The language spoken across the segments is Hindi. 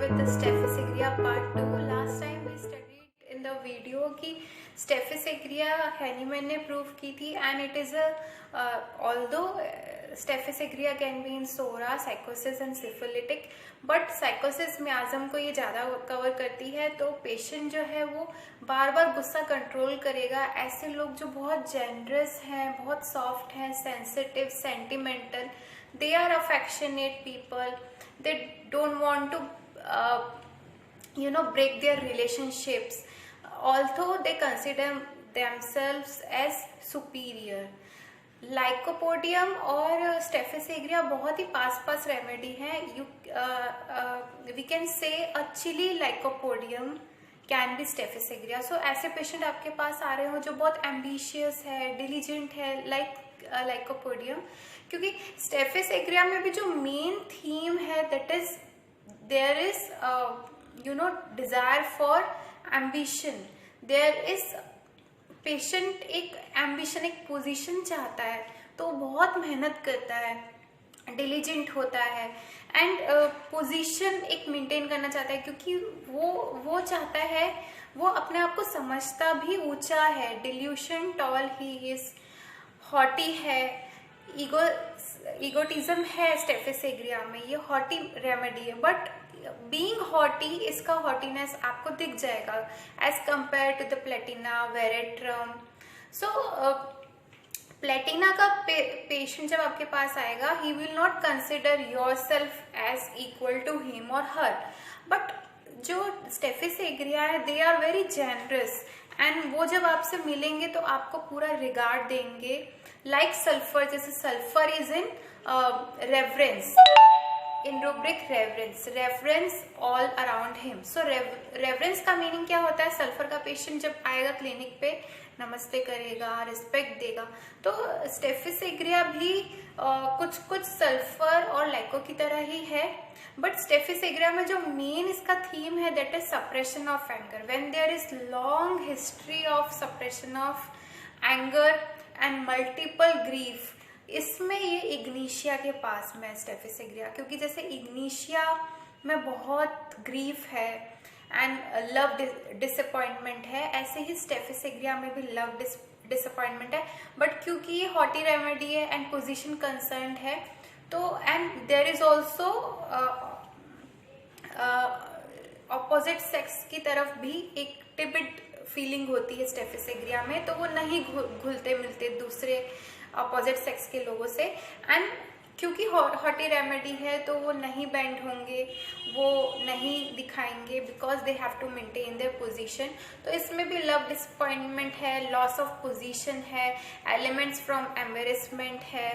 with the Staphylococcus part 2. Last time we studied in the video कि Staphylococcus Henneman ने प्रूव की थी and it is a although Staphylococcus can be in SORA, psychosis and syphilitic, but psychosis में आजम को ये ज़्यादा कवर करती है, तो पेशेंट जो है वो बार बार गुस्सा कंट्रोल करेगा. ऐसे लोग जो बहुत जेनरस हैं, बहुत सॉफ्ट हैं, sensitive, sentimental, they are affectionate people, they don't want to break their relationships, although they consider themselves as superior. Lycopodium और स्टेफिसेग्रिया बहुत ही पास रेमेडी है. We can say a chilly lycopodium can be staphysagria. So ऐसे पेशेंट आपके पास आ रहे हो जो बहुत एम्बिशियस है, डिलीजेंट है, लाइकोपोडियम, क्योंकि स्टेफिसेग्रिया में भी जो मेन थीम है that is there is desire for ambition. There is patient एक एम्बिशन, एक पोजीशन चाहता है, तो बहुत मेहनत करता है, डिलीजेंट होता है एंड पोजीशन एक मेंटेन करना चाहता है, क्योंकि वो चाहता है, वो अपने आप को समझता भी ऊंचा है. Delusion, tall he is, haughty है, ईगोटिज्म है स्टेफिसेग्रिया में, ये हॉटी रेमेडी है. बट बीइंग हॉटी, इसका हॉटीनेस आपको दिख जाएगा as compare to the platina, veratrum. So platina का पेशेंट जब आपके पास आएगा, he will not consider your self as equal to him और हर. बट जो स्टेफिसेग्रिया है, they are very generous and वो जब आपसे मिलेंगे तो आपको पूरा रिगार्ड देंगे. लाइक सल्फर, जैसे sulphur is in reverence, in rubric reference all around him. So reference का मीनिंग क्या होता है? सल्फर का पेशेंट जब आएगा क्लिनिक पे, नमस्ते करेगा, रिस्पेक्ट देगा. तो स्टेफिसेग्रिया भी कुछ सल्फर और लाइको की तरह ही है. बट स्टेफिसेग्रिया में जो मेन इसका थीम है that is suppression of anger. When there is long history of suppression of anger and multiple grief, इसमें ये इग्निशिया के पास में स्टेफिसेग्रिया, क्योंकि जैसे इग्निशिया में बहुत ग्रीफ है एंड लव डिसअपॉइंटमेंट है, ऐसे ही स्टेफिसेग्रिया में भी लव डिसअपॉइंटमेंट है. बट क्योंकि ये हॉटी रेमेडी है एंड पोजीशन कंसर्न है, तो and there is also opposite sex की तरफ भी एक टिबिट फीलिंग होती है स्टेफिसेग्रिया में, तो वो नहीं घुलते मिलते दूसरे अपोजिट सेक्स के लोगों से. एंड क्योंकि हॉटी रेमेडी है तो वो नहीं बेंड होंगे, वो नहीं दिखाएंगे, because they have to maintain their position. तो इसमें भी लव डिसअपॉइंटमेंट है, लॉस ऑफ पोजीशन है, एलिमेंट्स फ्रॉम एम्बेरसमेंट है,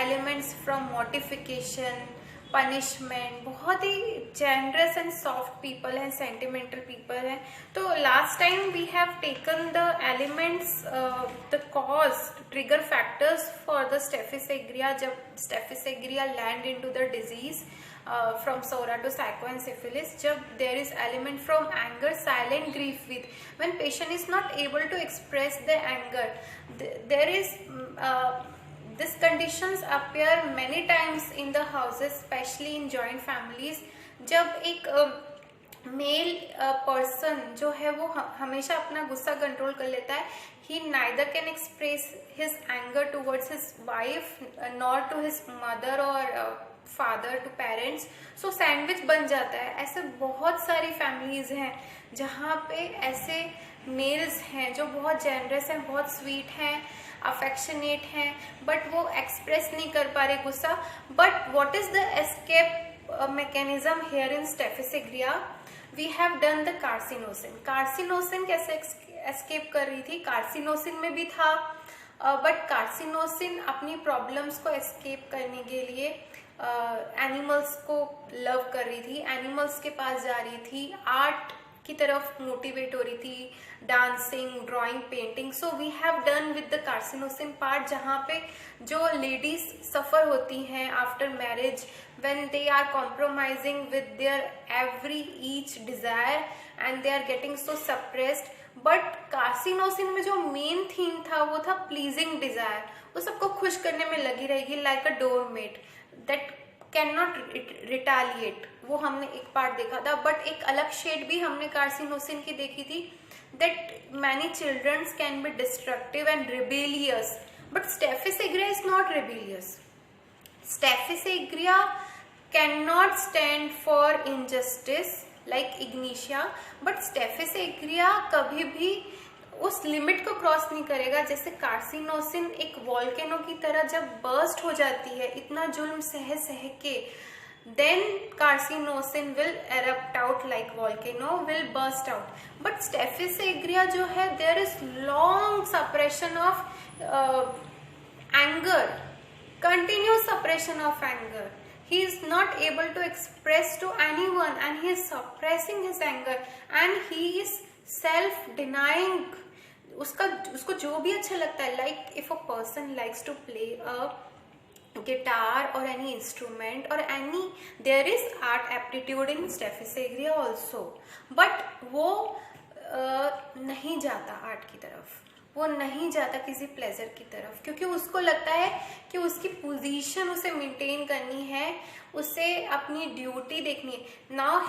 एलिमेंट्स फ्रॉम मॉर्टिफिकेशन, पनिशमेंट. बहुत ही जेनरस एंड सॉफ्ट पीपल हैं, सेंटिमेंटल पीपल हैं. तो last time we have taken the elements, the cause, trigger factors for the staphysagria. जब staphysagria land into the disease from SORA to psycho and syphilis, जब there is element from anger, silent grief with, when patient is not able to express the anger, there is these conditions appear many times in the houses, especially in joint families. जब एक मेल पर्सन जो है वो हमेशा अपना गुस्सा कंट्रोल कर लेता है, he neither can express his anger towards his wife nor to his mother or father, to parents. So sandwich बन जाता है. ऐसे बहुत सारी फैमिलीज हैं जहाँ पे ऐसे मेल्स हैं जो बहुत जेनरस हैं, बहुत स्वीट हैं, अफेक्शनेट हैं, बट वो एक्सप्रेस नहीं कर पा रहे गुस्सा. But what is the escape mechanism here in staphysagria? We have done the carcinosin. Carcinosin कैसे एस्केप कर रही थी? कार्सिनोसिन में भी था, बट कार्सिनोसिन अपनी प्रॉब्लम्स को एस्केप करने के लिए एनिमल्स को लव कर रही थी, एनिमल्स के पास जा रही थी, आर्ट की तरफ मोटिवेट हो रही थी, dancing, drawing, painting. So we have done with the carcinosin part, जहाँ पे जो लेडीज सफर होती हैं after marriage, when they are compromising with their every each desire and they are getting so suppressed. But carcinosin में जो मेन थीम था वो था प्लीजिंग डिजायर. वो सबको खुश करने में लगी रहेगी, like a doormat that can not retaliate वो हमने एक पार्ट देखा था, बट एक अलग शेड भी हमने कार्सिनोसिन की देखी थी, that many childrens can be destructive and rebellious, but staphysagria is not rebellious. Staphysagria can not stand for injustice like ignatia, but staphysagria कभी भी उस लिमिट को क्रॉस नहीं करेगा. जैसे कार्सिनोसिन एक वॉल्केनो की तरह जब बर्स्ट हो जाती है इतना जुल्म सह सह के, then carcinosin will erupt out like volcano, will burst out. But Staphylococcus agria जो है, there is long suppression of anger, continuous suppression of anger. He is not able to express to anyone and he is suppressing his anger and he is self-denying. उसको जो भी अच्छा लगता है, like if a person likes to play a guitar or any instrument or any, there is art aptitude in Staphylococcus agria also, but वो नहीं जाता आर्ट की तरफ, वो नहीं जाता किसी प्लेजर की तरफ, क्योंकि उसको लगता है कि उसकी पोजीशन उसे मेंटेन करनी है, उसे अपनी ड्यूटी देखनी है. Now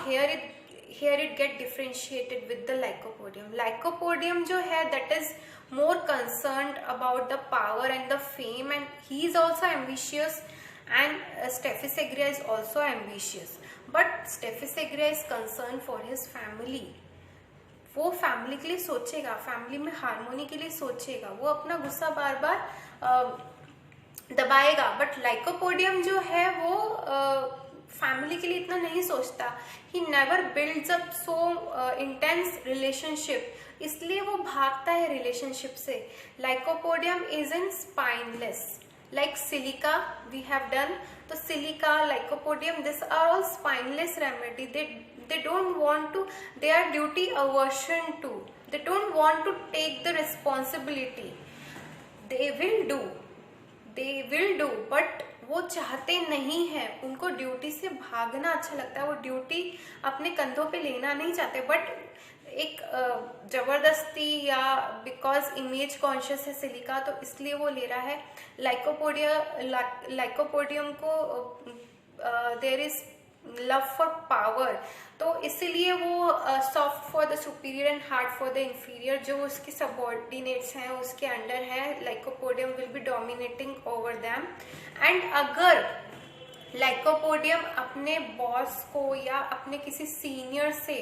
here it get differentiated with the lycopodium. Lycopodium जो है, that is more concerned about the power and the fame, and he is also ambitious, and Staphylococcus agria is also ambitious, but Staphylococcus agria is concerned for his family. वो फैमिली के लिए सोचेगा, फैमिली में हार्मोनी के लिए सोचेगा, वो अपना गुस्सा बार बार दबाएगा. बट लाइकोपोडियम जो है वो फैमिली के लिए इतना नहीं सोचता. He never builds up so intense relationship, इसलिए वो भागता है रिलेशनशिप से. Lycopodium is in spineless like silica we have done. तो silica, lycopodium, these are all spineless remedy. They don't want to, they are duty aversion to, they don't want to take the responsibility. They will do but वो चाहते नहीं है, उनको ड्यूटी से भागना अच्छा लगता है, वो ड्यूटी अपने कंधों पे लेना नहीं चाहते. बट एक जबरदस्ती या बिकॉज इमेज कॉन्शियस है सिलिका, तो इसलिए वो ले रहा है. लाइकोपोडियम को there is love for power, तो इसीलिए वो soft for the superior and hard for the inferior. जो उसके सबऑर्डिनेट्स हैं उसके अंडर है, lycopodium will be dominating over them. And अगर लाइकोपोडियम अपने बॉस को या अपने किसी सीनियर से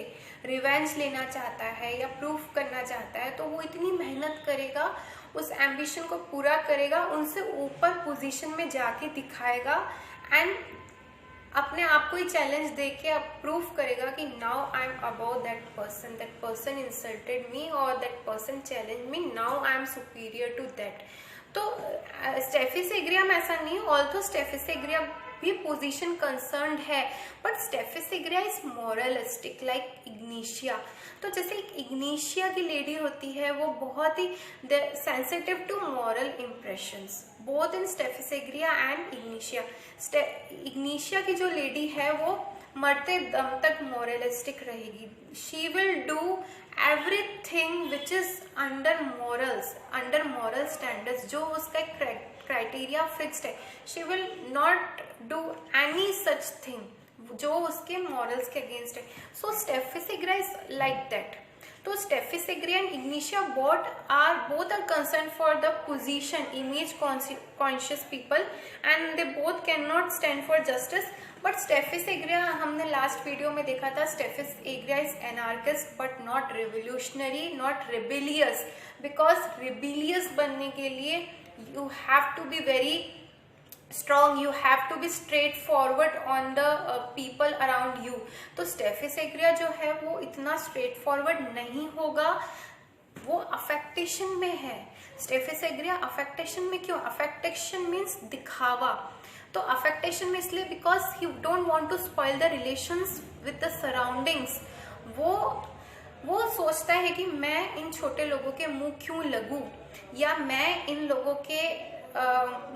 रिवेंज लेना चाहता है या प्रूफ करना चाहता है, तो वो इतनी मेहनत करेगा, उस एम्बिशन को पूरा करेगा, उनसे ऊपर पोजीशन में जाके दिखाएगा एंड अपने आप को ही चैलेंज दे के अब प्रूफ करेगा कि now I am above that person insulted me और that person challenge me, now I am superior to that. तो स्टेफिस एग्रिया में ऐसा नहीं, ऑल्थो स्टेफिस एग्रिया भी पोजीशन कंसर्न्ड है, but staphysagria is moralistic like ignatia. तो जैसे एक इग्निशिया की लेडी होती है, वो बहुत ही sensitive to moral impressions, both in staphysagria and ignatia. Ignatia की जो लेडी है वो मरते दम तक मॉरलिस्टिक रहेगी. She will do everything which is under moral standards, जो उसका क्राइटेरिया फिक्स्ड है. She will not do any such thing जो उसके मॉरल्स के अगेंस्ट है. So staphysagria is like that. तो staphysagria and ignatia both are concern for the position, image conscious people, and they both can not stand for justice. But staphysagria हमने लास्ट वीडियो में देखा था, staphysagria is anarchist but not revolutionary, not rebellious, because rebellious बनने के लिए you have to be very strong, you have to be straightforward on the people around you. तो स्टेफिस एग्रिया जो है वो इतना straightforward नहीं होगा, वो अफेक्टेशन में है. स्टेफिस एग्रिया अफेक्टेशन में क्यों? अफेक्टेशन मीन्स दिखावा. तो अफेक्टेशन में इसलिए because he don't want to spoil the relations with the surroundings. वो सोचता है कि मैं इन छोटे लोगों के मुंह क्यों लगूं, या मैं इन लोगों के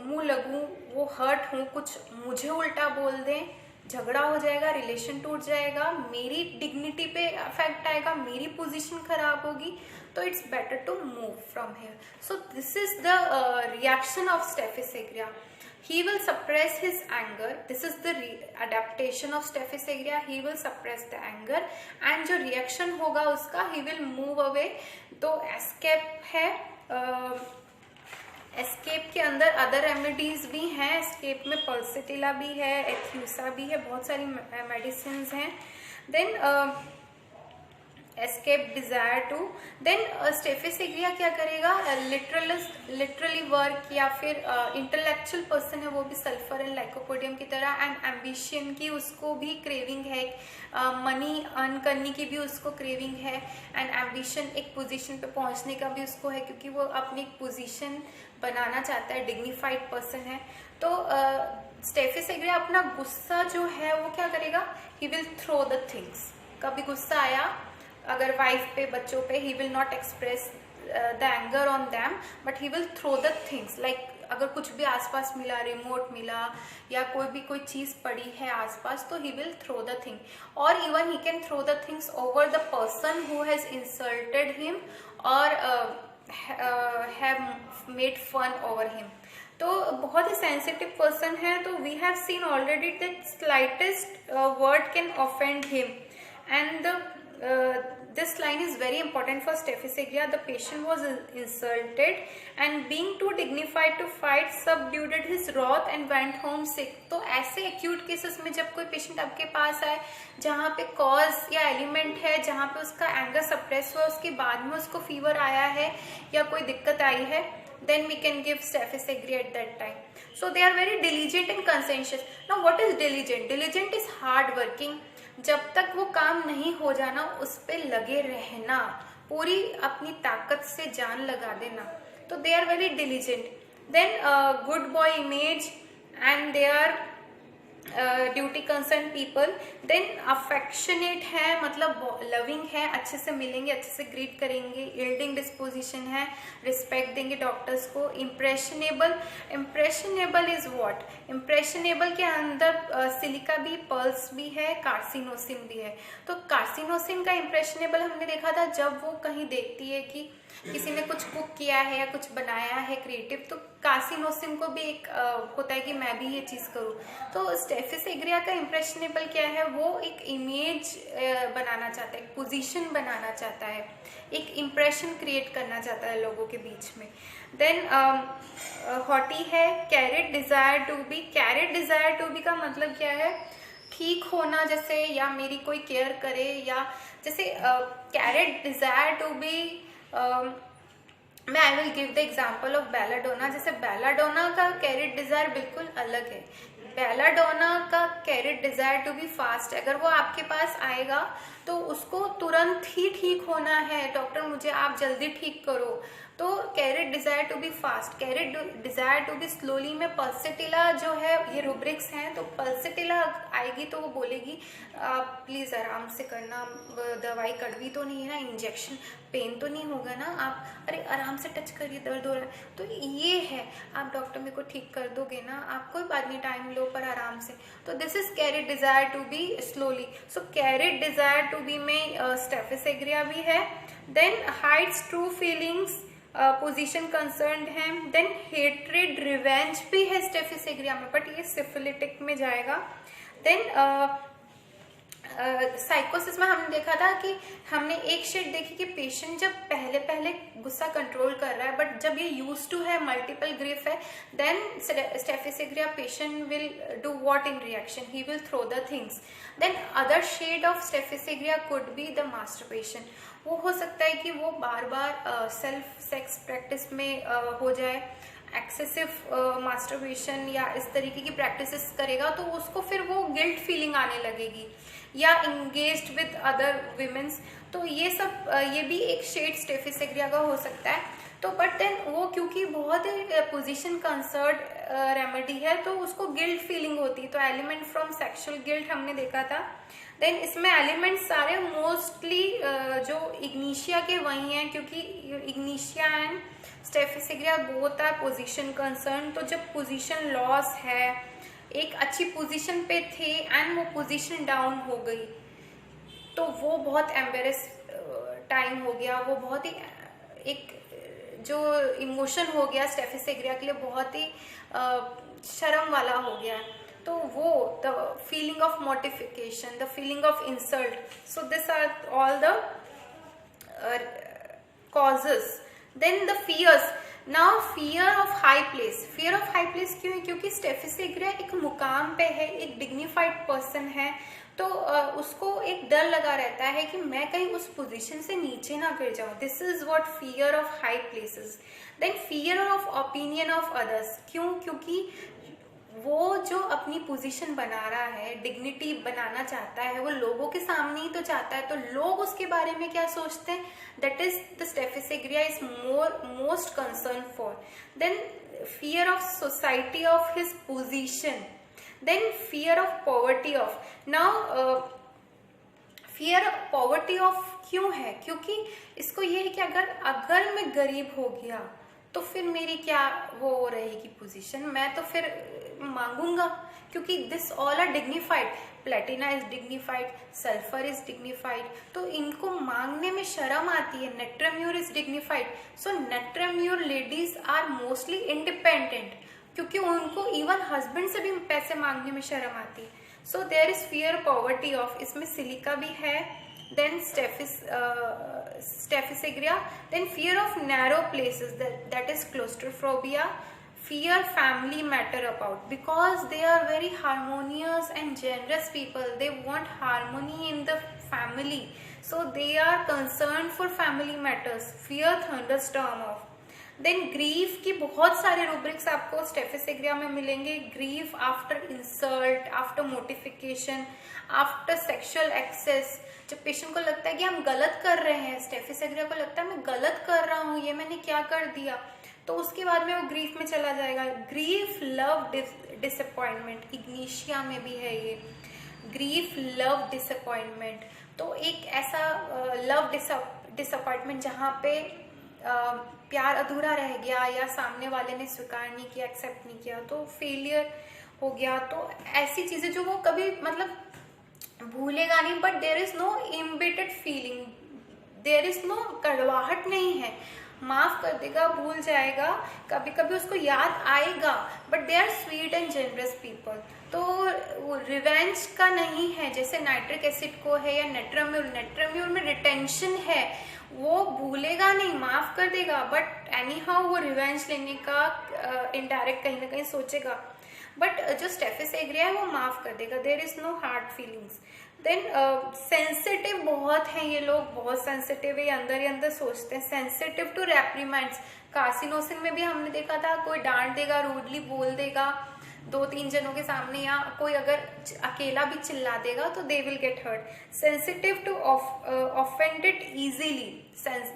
मुंह लगूं, वो हर्ट हूं, कुछ मुझे उल्टा बोल दें, झगड़ा हो जाएगा, रिलेशन टूट जाएगा, मेरी डिग्निटी पे अफेक्ट आएगा, मेरी पोजीशन खराब होगी, तो it's better to move from here. So this is the reaction of staphysagria. he will suppress his anger. This is the adaptation of Staphysagra. He will suppress the anger and जो reaction होगा उसका he will move away. तो escape है, एस्केप के अंदर अदर रेमेडीज भी हैं. एस्केप में पल्सेटिला भी है, एक्यूसा भी है, बहुत सारी मेडिसिन हैं. Then escape desire to. Then staphysagria क्या करेगा, लिटरली वर्क या फिर इंटेलेक्चुअल पर्सन है वो भी सल्फर एंड लाइकोपोडियम की तरह, एंड एम्बिशन की उसको भी क्रेविंग है, मनी अर्न करने की भी उसको क्रेविंग है, एंड एम्बिशन एक पोजीशन पे पहुंचने का भी उसको है क्योंकि वो अपनी एक पोजीशन बनाना चाहता है, डिग्निफाइड पर्सन है. तो स्टेफिसेग्रिया अपना गुस्सा जो है वो क्या करेगा, he will throw the things. कभी गुस्सा आया अगर वाइफ पे, बच्चों पे, he will not express the anger on them but he will throw the things. Like अगर कुछ भी आसपास मिला, रिमोट मिला या कोई चीज पड़ी है आसपास, तो he will throw the thing. और even he can throw the things over the person who has insulted him और have made fun over him. तो बहुत ही सेंसिटिव पर्सन है. तो we have seen already that slightest word can offend him, and this line is very important for Staphysagra. The patient was insulted and being too dignified to fight subdued his wrath and went home sick. तो ऐसे acute cases में जब कोई patient आपके पास आए जहाँ पे cause या element है, जहाँ पे उसका anger suppress हुआ, उसके बाद में उसको fever आया है या कोई दिक्कत आई है, then we can give Staphysagra at that time. So they are very diligent and conscientious. Now what is diligent? Diligent is hard working. जब तक वो काम नहीं हो जाना उस पे लगे रहना, पूरी अपनी ताकत से जान लगा देना. तो they are very diligent. Then good boy image and they are duty concern people. Then affectionate है, मतलब लविंग है, अच्छे से मिलेंगे, अच्छे से ग्रीट करेंगे. यील्डिंग डिस्पोजिशन है, रिस्पेक्ट देंगे डॉक्टर्स को. Impressionable. Impressionable is what, impressionable के अंदर सिलिका भी, पल्स भी है, कार्सिनोसिन भी है. तो कार्सिनोसिन का इम्प्रेशनेबल हमने देखा था जब वो कहीं देखती है कि किसी ने कुछ कुक किया है या कुछ बनाया है क्रिएटिव, तो कार्सिनोसिन को भी एक होता है कि मैं भी ये चीज करूं. तो स्टेफिसेग्रिया का इम्प्रेशनेबल क्या है, वो एक इमेज बनाना चाहता है, एक पोजीशन बनाना चाहता है, एक इम्प्रेशन क्रिएट करना चाहता है लोगों के बीच में. देन हॉटी है, carried desire to be. Carried desire to be का मतलब क्या है, ठीक होना जैसे, या मेरी कोई केयर करे, या जैसे कैरेट डिजायर टू बी. मैं I will give the example of belladonna. जैसे बेलाडोना का कैरेट डिजायर बिल्कुल अलग है. बेलाडोना का कैरेट डिजायर टू बी फास्ट. अगर वो आपके पास आएगा तो उसको तुरंत ही ठीक होना है, डॉक्टर मुझे आप जल्दी ठीक करो. तो carried desire to be fast, carried desire to be slowly में पल्सेटिला जो है, ये रूब्रिक्स हैं. तो पल्सेटिला आएगी तो वो बोलेगी आप प्लीज आराम से करना, दवाई कड़वी तो नहीं है ना, इंजेक्शन पेन तो नहीं होगा ना, आप अरे आराम से टच करिए, दर्द हो रहा है. तो ये है, आप डॉक्टर मेरे को ठीक कर दोगे ना, आप कोई बात नहीं, टाइम लो पर आराम से. तो this is carried desire to be slowly. So carried desire to be में स्टेफिसेग्रिया भी है. Then hides true feelings, position concern है. देन हेट्रेड रिवेंज भी है स्टेफिसेग्रिया में, बट ये सिफिलिटिक में जाएगा. देन साइकोसिस में हमने देखा था कि हमने एक शेड देखी कि पेशेंट जब पहले गुस्सा कंट्रोल कर रहा है, बट जब ये यूज टू है, मल्टीपल ग्रीफ है, then staphysagria patient will do what in reaction, he will throw the things. Then other shade of staphysagria could be the masturbation. वो हो सकता है कि वो बार बार सेल्फ सेक्स प्रैक्टिस में हो जाए, एक्सेसिव मास्टरबेशन या इस तरीके की प्रैक्टिसेस करेगा, तो उसको फिर वो गिल्ट फीलिंग आने लगेगी, या इंगेज्ड विद अदर विमेन्स. तो ये सब ये भी एक शेड स्टेफिसेग्रिया का हो सकता है. तो बट देन वो क्योंकि बहुत ही पोजीशन कंसर्ड रेमेडी है, तो उसको गिल्ट फीलिंग होती है. तो एलिमेंट फ्रॉम सेक्सुअल गिल्ट हमने देखा था. देन इसमें एलिमेंट सारे मोस्टली जो इग्निशिया के वही हैं, क्योंकि ignatia and staphysagria both are position concern. तो जब पोजीशन लॉस है, एक अच्छी पोजीशन पे थे एंड वो पोजीशन डाउन हो गई, तो वो बहुत एम्बेरस टाइम हो गया, वो बहुत ही एक जो इमोशन हो गया स्टेफिसेग्रिया के लिए बहुत ही शर्म वाला हो गया है, तो वो the feeling of mortification, the feeling of insult, so this are all the causes. Then the fears. Now fear of high place. Fear of high place क्यों है? क्योंकि स्टेफिस एग्रिया एक मुकाम पे है, एक डिग्निफाइड पर्सन है, तो उसको एक डर लगा रहता है कि मैं कहीं उस पोजीशन से नीचे ना गिर जाऊं. This is what fear of high places. Then fear of opinion of others. क्यों? क्योंकि वो जो अपनी पोजीशन बना रहा है, डिग्निटी बनाना चाहता है, वो लोगों के सामने ही तो चाहता है, तो लोग उसके बारे में क्या सोचते हैं, that is the staphysagria is most concern for. Then fear of society of his position. Then fear of poverty of. Now fear of poverty of क्यों है? क्योंकि इसको ये है कि अगर मैं गरीब हो गया तो फिर मेरी क्या वो रहेगी पोजीशन, मैं तो फिर मांगूंगा, क्योंकि this all are dignified. Platina is dignified, sulphur is dignified, तो इनको मांगने में शर्म आती है. Natrum mur is dignified, so natrum mur ladies are mostly independent, क्योंकि उनको इवन हस्बैंड से भी पैसे मांगने में शर्म आती है. So there is fear poverty of. इसमें सिलिका भी है. Then Staphylos aureus. Then fear of narrow places, that is claustrophobia. Fear family matter about, because they are very harmonious and generous people. They want harmony in the family, so they are concerned for family matters. Fear thunderstorm of. Then grief की बहुत सारे रूब्रिक्स आपको स्टेफिस एग्रिया में मिलेंगे. Grief after insult, after mortification, after sexual excess. जब पेशेंट को लगता है कि हम गलत कर रहे हैं, स्टेफिस एग्रिया को लगता है मैं गलत कर रहा हूँ, ये मैंने क्या कर दिया, तो उसके बाद में वो ग्रीफ में चला जाएगा. ग्रीफ लव डिसअपॉइंटमेंट, इग्निशिया में भी है ये. ग्रीफ लव डिसअपॉइंटमेंट, तो एक ऐसा लव डिसअपॉइंटमेंट जहाँ पे प्यार अधूरा रह गया या सामने वाले ने स्वीकार नहीं किया, एक्सेप्ट नहीं किया, तो फेलियर हो गया. तो ऐसी चीजें जो वो कभी मतलब भूलेगा नहीं, but there is no embittered feeling, there is no कड़वाहट नहीं है, माफ कर देगा, भूल जाएगा, कभी कभी उसको याद आएगा, but they are sweet and generous people. तो वो रिवेंज का नहीं है जैसे नाइट्रिक एसिड को है या नेट्राम्यूर. नेट्राम्यूर में रिटेंशन है, वो भूलेगा नहीं, माफ कर देगा, बट एनी हाउ वो रिवेंज लेने का इनडायरेक्ट कहीं ना कहीं सोचेगा. बट जो स्टेफिस एग्रिया है वो माफ कर देगा. There is no hard feelings. Then sensitive बहुत हैं ये लोग, बहुत सेंसिटिव है, अंदर ही अंदर सोचते हैं. Sensitive to रेप्रीमाइंड्स. कार्सिनोसिन में भी हमने देखा था, कोई डांट देगा, रूडली बोल देगा 2-3 जनों के सामने, या कोई अगर अकेला भी चिल्ला देगा तो they will get hurt. Sensitive to offended easily,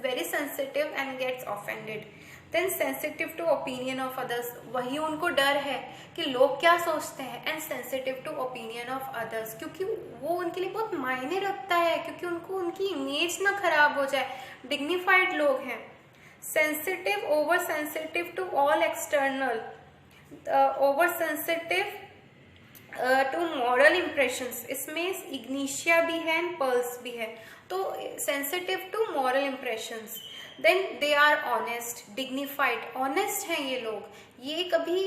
very sensitive and gets offended. Then sensitive to opinion of others, वही उनको डर है कि लोग क्या सोचते हैं. And sensitive to opinion of others, क्योंकि वो उनके लिए बहुत मायने रखता है, क्योंकि उनको उनकी इमेज ना खराब हो जाए. डिग्निफाइड लोग हैं. Sensitive, over sensitive to all external, over sensitive to moral impressions. इसमें इग्निशिया भी है एंड पल्स भी है. तो sensitive to moral impressions. Then they are honest, dignified. Honest हैं ये लोग, ये कभी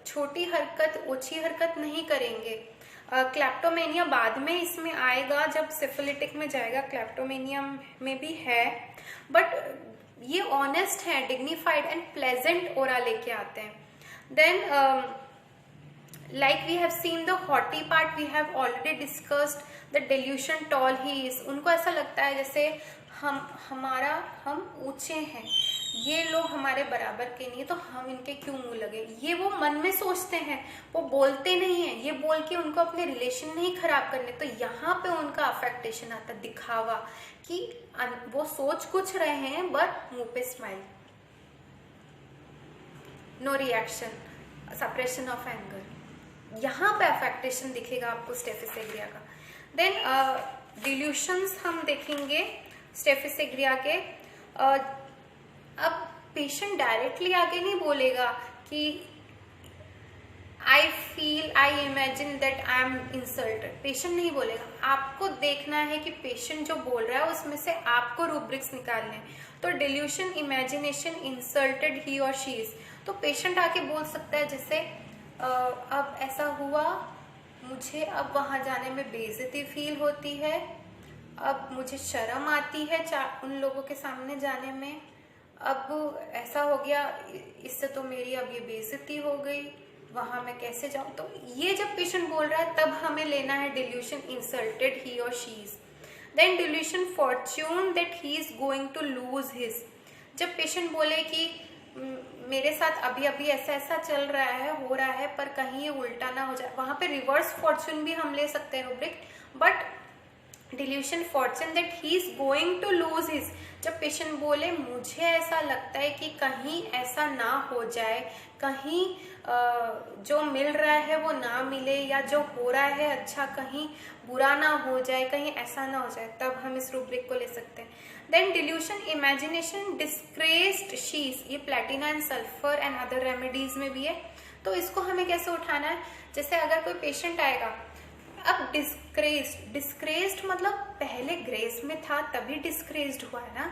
छोटी हरकत, ओछी हरकत नहीं करेंगे. क्लैप्टोमेनिया बाद में इसमें आएगा, जब सिफिलिटिक में जाएगा, क्लैप्टोमेनिया में भी है, बट ये ऑनेस्ट है, डिग्निफाइड एंड प्लेजेंट ओरा लेके आते हैं. Then like we have seen the haughty part, we have already discussed the delusion tall he is. उनको ऐसा लगता है जैसे हम ऊंचे हैं, ये लोग हमारे बराबर के नहीं, तो हम इनके क्यों मुंह लगे. ये वो मन में सोचते हैं, वो बोलते नहीं है. ये बोल के उनको अपने रिलेशन नहीं खराब करने, तो यहाँ पे उनका अफेक्टेशन आता है, दिखावा, कि वो सोच कुछ रहे हैं बट मुंह पे smile, no reaction, suppression of anger. यहाँ पे अफेक्टेशन दिखेगा आपको स्टेफिस एग्रिया का. देन डिल्यूशंस हम देखेंगे स्टेफिस एग्रिया के. अब पेशेंट डायरेक्टली आगे नहीं बोलेगा कि I feel, I imagine that I am insulted. Patient नहीं बोलेगा. आपको देखना है कि पेशेंट जो बोल रहा है उसमें से आपको रूब्रिक्स निकालने हैं. तो डिल्यूशन, इमेजिनेशन, इंसल्टेड ही और शी इज. तो पेशेंट आके बोल सकता है जैसे अब ऐसा हुआ, मुझे अब वहाँ जाने में बेइज्जती फील होती है, अब मुझे शर्म आती है उन लोगों के सामने जाने में। अब ऐसा हो गया, इससे तो मेरी अब ये बेइज्जती हो गई, वहाँ मैं कैसे जाऊँ। तो ये जब पेशेंट बोल रहा है तब हमें लेना है डिल्यूशन इंसल्टेड ही और she is, then delusion fortune that he is going to lose his. जब पेशेंट बोले कि मेरे साथ अभी अभी ऐसा ऐसा चल रहा है, हो रहा है, पर कहीं ये उल्टा ना हो जाए, वहां पे रिवर्स फॉर्च्यून भी हम ले सकते हैं rubric, but delusion fortune that he is going to lose his. जब पेशेंट बोले मुझे ऐसा लगता है कि कहीं ऐसा ना हो जाए, कहीं जो मिल रहा है वो ना मिले, या जो हो रहा है अच्छा कहीं बुरा ना हो जाए, कहीं ऐसा ना हो जाए, तब हम इस रूब्रिक को ले सकते हैं। देन डिल्यूशन इमेजिनेशन डिस्क्रेस्ड शीज, ये Platina and sulphur and other remedies में भी है। तो इसको हमें कैसे उठाना है, जैसे अगर कोई पेशेंट आएगा, अब डिस्क्रेस्ड मतलब पहले ग्रेस में था तभी डिस्क्रेस्ड हुआ है ना,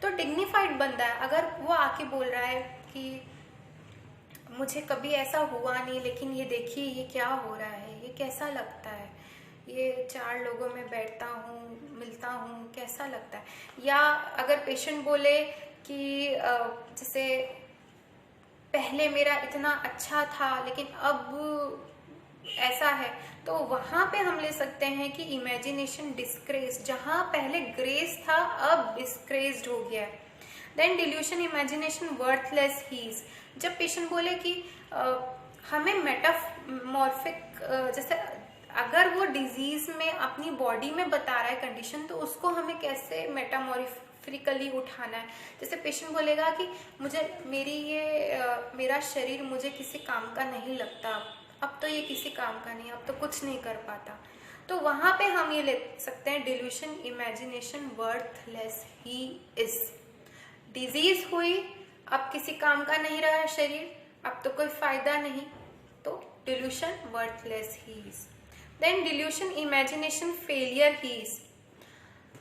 तो डिग्निफाइड बंदा है। अगर वो आके बोल रहा है कि मुझे कभी ऐसा हुआ नहीं, लेकिन ये देखिए ये क्या हो रहा है, ये कैसा लगता है, ये 4 लोगों में बैठता हूँ, मिलता हूँ, कैसा लगता है। या अगर पेशेंट बोले कि जैसे पहले मेरा इतना अच्छा था लेकिन अब ऐसा है, तो वहां पे हम ले सकते हैं कि इमेजिनेशन डिस्क्रेस, जहां पहले ग्रेस था अब डिस्क्रेस्ड हो गया है। Then delusion imagination worthless he's, जब पेशेंट बोले कि हमें मेटामॉर्फिक, जैसे अगर वो डिजीज में अपनी बॉडी में बता रहा है कंडीशन, तो उसको हमें कैसे मेटामॉर्फिकली उठाना है। जैसे पेशेंट बोलेगा कि मेरा शरीर मुझे किसी काम का नहीं लगता, अब तो ये किसी काम का नहीं, अब तो कुछ नहीं कर पाता, तो वहां पे हम ये ले सकते हैं delusion imagination worthless he is. Disease हुई, अब किसी काम का नहीं रहा शरीर, अब तो कोई फायदा नहीं, तो delusion worthless he is. Then delusion imagination failure he is,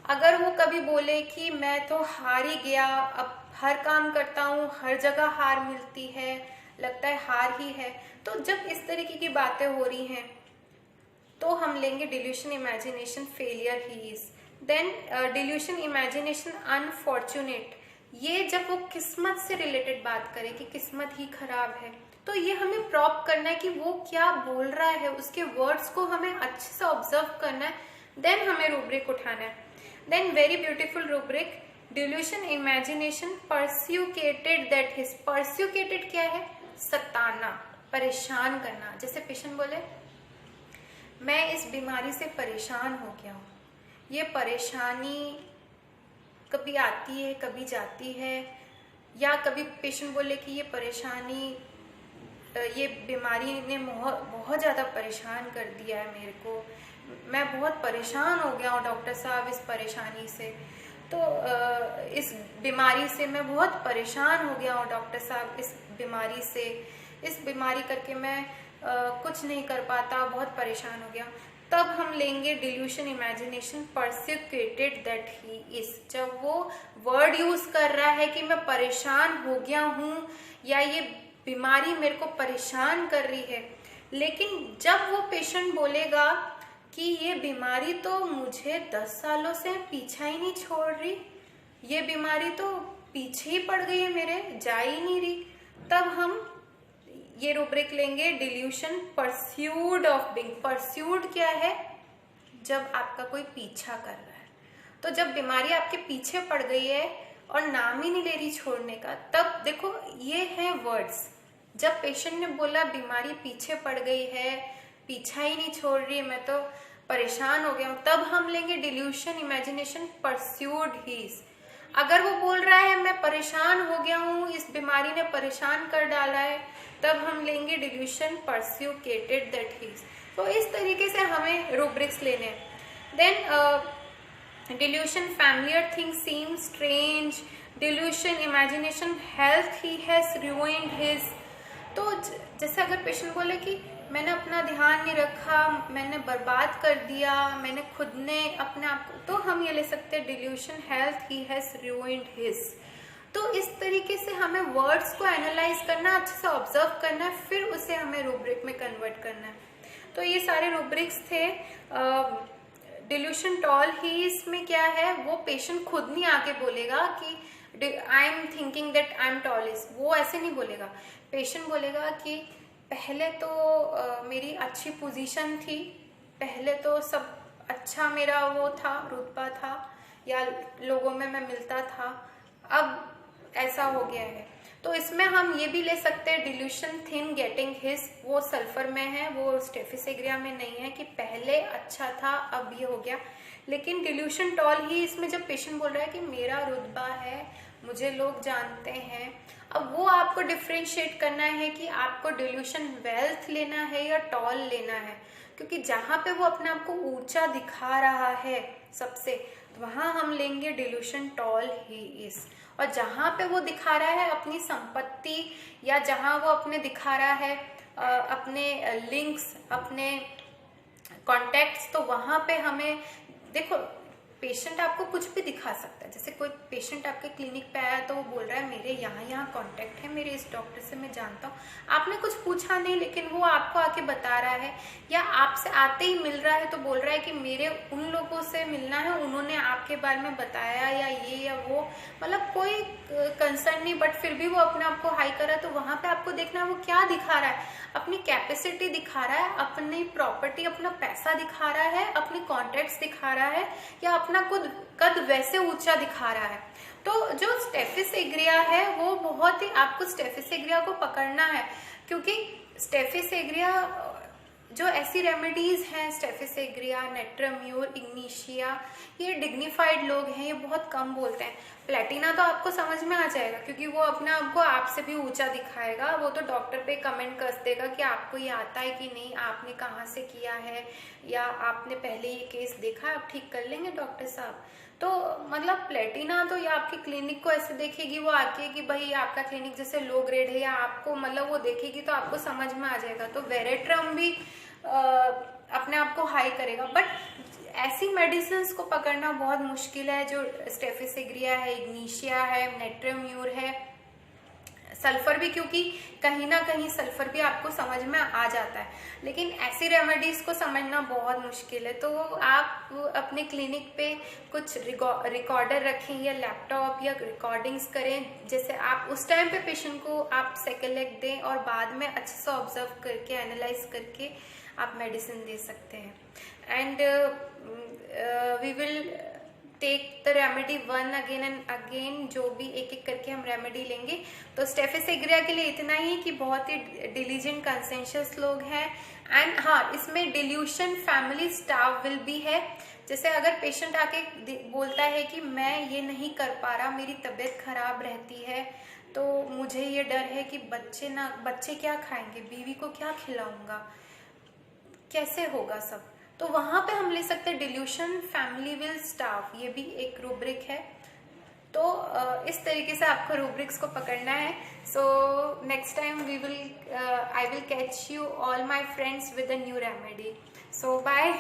अगर वो कभी बोले कि मैं तो हार ही गया, अब हर काम करता हूँ, हर जगह हार मिलती है, लगता है हार ही है, तो जब इस तरीके की बातें हो रही हैं तो हम लेंगे delusion imagination failure he is. Then delusion imagination unfortunate, ये जब वो किस्मत से रिलेटेड बात करे कि किस्मत ही खराब है, तो ये हमें प्रॉप करना है कि वो क्या बोल रहा है, उसके वर्ड्स को हमें अच्छे से ऑब्जर्व करना है, देन हमें रूब्रिक उठाना है। Then very beautiful rubric, delusion imagination persecuted that his, persecuted क्या है, सताना, परेशान करना। जैसे पेशेंट बोले मैं इस बीमारी से परेशान हो गया हूँ, ये परेशानी कभी आती है कभी जाती है, या कभी पेशेंट बोले कि ये परेशानी, ये बीमारी ने बहुत ज़्यादा परेशान कर दिया है मेरे को, मैं बहुत परेशान हो गया हूँ डॉक्टर साहब इस परेशानी से, तो इस बीमारी से मैं बहुत परेशान हो गया हूँ डॉक्टर साहब, इस बीमारी से, इस बीमारी करके मैं कुछ नहीं कर पाता, बहुत परेशान हो गया। तब हम लेंगे delusion imagination persecuted that he is, जब वो वर्ड यूज कर रहा है कि मैं परेशान हो गया हूँ या ये बीमारी मेरे को परेशान कर रही है, लेकिन जब वो पेशेंट बोलेगा कि ये बीमारी तो मुझे 10 सालों से पीछा ही नहीं छोड़ रही, ये बीमारी तो पीछे ही पड़ गई है मेरे, जा ही नहीं रही, तब हम ये रूब्रिक लेंगे delusion pursued of being. Pursued क्या है, जब आपका कोई पीछा कर रहा है, तो जब बीमारी आपके पीछे पड़ गई है और नाम ही नहीं ले रही छोड़ने का, तब देखो ये है वर्ड्स। जब पेशेंट ने बोला बीमारी पीछे पड़ गई है, पीछा ही नहीं छोड़ रही है, मैं तो परेशान हो गया हूँ, तब हम लेंगे डिल्यूशन इमेजिनेशन परस्यूड हीज। अगर वो बोल रहा है मैं परेशान हो गया हूँ, इस बीमारी ने परेशान कर डाला है, तब हम लेंगे डिल्यूशन परस्यूकेटेड दैट हीज। तो इस तरीके से हमें रूब्रिक्स लेने हैं। Then delusion familiar thing seem strange, delusion imagination health he has ruined his. तो जैसे अगर पेशेंट बोले कि मैंने अपना ध्यान नहीं रखा, मैंने बर्बाद कर दिया, मैंने खुद ने अपने आप को, तो हम ये ले सकते हैं delusion health he has ruined his. तो इस तरीके से हमें वर्ड्स को एनालाइज करना, अच्छे से ऑब्जर्व करना है, फिर उसे हमें रूब्रिक में कन्वर्ट करना है। तो ये सारे रूब्रिक्स थे। डिल्यूशन टॉल ही इसमें क्या है, वो पेशेंट खुद नहीं आके बोलेगा कि I am thinking that I am tall is, वो ऐसे नहीं बोलेगा। पेशेंट बोलेगा कि पहले तो मेरी अच्छी पोजीशन थी, पहले तो सब अच्छा मेरा वो था, रुतबा था, या लोगों में मैं मिलता था, अब ऐसा हो गया है। तो इसमें हम ये भी ले सकते हैं डिल्यूशन थिन गेटिंग हिज, वो सल्फर में है, वो स्टेफिस एग्रिया में नहीं है कि पहले अच्छा था अब ये हो गया। लेकिन डिल्यूशन टॉल ही इसमें जब पेशेंट बोल रहा है कि मेरा रुतबा है, मुझे लोग जानते हैं, अब वो आपको डिफ्रेंशिएट करना है कि आपको डिल्यूशन वेल्थ लेना है या टॉल लेना है। क्योंकि जहां पे वो अपने आप को ऊंचा दिखा रहा है सबसे, तो वहां हम लेंगे डिल्यूशन टॉल ही इज। और जहां पे वो दिखा रहा है अपनी संपत्ति, या जहां वो अपने दिखा रहा है अपने लिंक्स, अपने कॉन्टेक्ट्स, तो वहां पे हमें देखो, पेशेंट आपको कुछ भी दिखा सकता है। जैसे कोई पेशेंट आपके क्लिनिक पे आया तो वो बोल रहा है मेरे यहाँ कांटेक्ट है, मेरे इस डॉक्टर से मैं जानता हूँ, आपने कुछ पूछा नहीं लेकिन वो आपको आके बता रहा है, या आपसे आते ही मिल रहा है तो बोल रहा है कि मेरे उन लोगों से मिलना है, उन्होंने आपके बारे में बताया, या ये या वो, मतलब कोई कंसर्न नहीं, बट फिर भी वो अपने आप को हाई कर रहा है। तो वहां पे आपको देखना है वो क्या दिखा रहा है, अपनी कैपेसिटी दिखा रहा है, अपनी प्रॉपर्टी, अपना पैसा दिखा रहा है, अपने कॉन्टेक्ट्स दिखा रहा है, या अपना खुद कद वैसे ऊंचा दिखा रहा है। तो जो स्टेफिस एग्रिया है वो बहुत ही, आपको स्टेफिस एग्रिया को पकड़ना है, क्योंकि स्टेफिस एग्रिया जो ऐसी रेमेडीज हैं, स्टेफिस एग्रिया, नेट्रम्यूर, इग्निशिया, ये डिग्निफाइड लोग हैं, ये बहुत कम बोलते हैं। प्लेटिना तो आपको समझ में आ जाएगा क्योंकि वो अपने आप को आपसे भी ऊंचा दिखाएगा, वो तो डॉक्टर पे कमेंट कर देगा कि आपको ये आता है कि नहीं, आपने कहाँ से किया है, या आपने पहले ये केस देखा, आप ठीक कर लेंगे डॉक्टर साहब। तो मतलब प्लेटिना तो या आपके क्लिनिक को ऐसे देखेगी वो आके कि भाई आपका क्लिनिक जैसे लो ग्रेड है, या आपको मतलब वो देखेगी तो आपको समझ में आ जाएगा। तो वेरेट्रम भी अपने आप को हाई करेगा, बट ऐसी मेडिसिन को पकड़ना बहुत मुश्किल है जो स्टेफिस एग्रिया है, इग्निशिया है, नेट्रम्यूर है, सल्फर भी, क्योंकि कहीं ना कहीं सल्फर भी आपको समझ में आ जाता है, लेकिन ऐसी रेमेडीज को समझना बहुत मुश्किल है। तो आप अपने क्लिनिक पे कुछ रिकॉर्डर रखें या लैपटॉप या रिकॉर्डिंग्स करें, जैसे आप उस टाइम पे पेशेंट को आप सेकंड लेग दें और बाद में अच्छे से ऑब्जर्व करके एनालाइज करके आप मेडिसिन दे सकते हैं। And we will take the remedy one again and again, जो भी एक एक करके हम रेमेडी लेंगे। तो स्टेफिस एग्रिया के लिए इतना ही कि बहुत ही डिलीजेंट कंसेंशियस लोग हैं। एंड हाँ, इसमें डिल्यूशन फैमिली स्टाफ विल भी है। जैसे अगर पेशेंट आके बोलता है कि मैं ये नहीं कर पा रहा, मेरी तबीयत खराब रहती है, तो मुझे ये डर है कि बच्चे क्या खाएंगे, बीवी को क्या खिलाऊंगा, कैसे होगा सब, तो वहां पे हम ले सकते हैं डिल्यूशन फैमिली विल स्टाफ, ये भी एक रूब्रिक है। तो इस तरीके से आपको रूब्रिक्स को पकड़ना है। So next time I will catch you all my friends with a new remedy. So bye.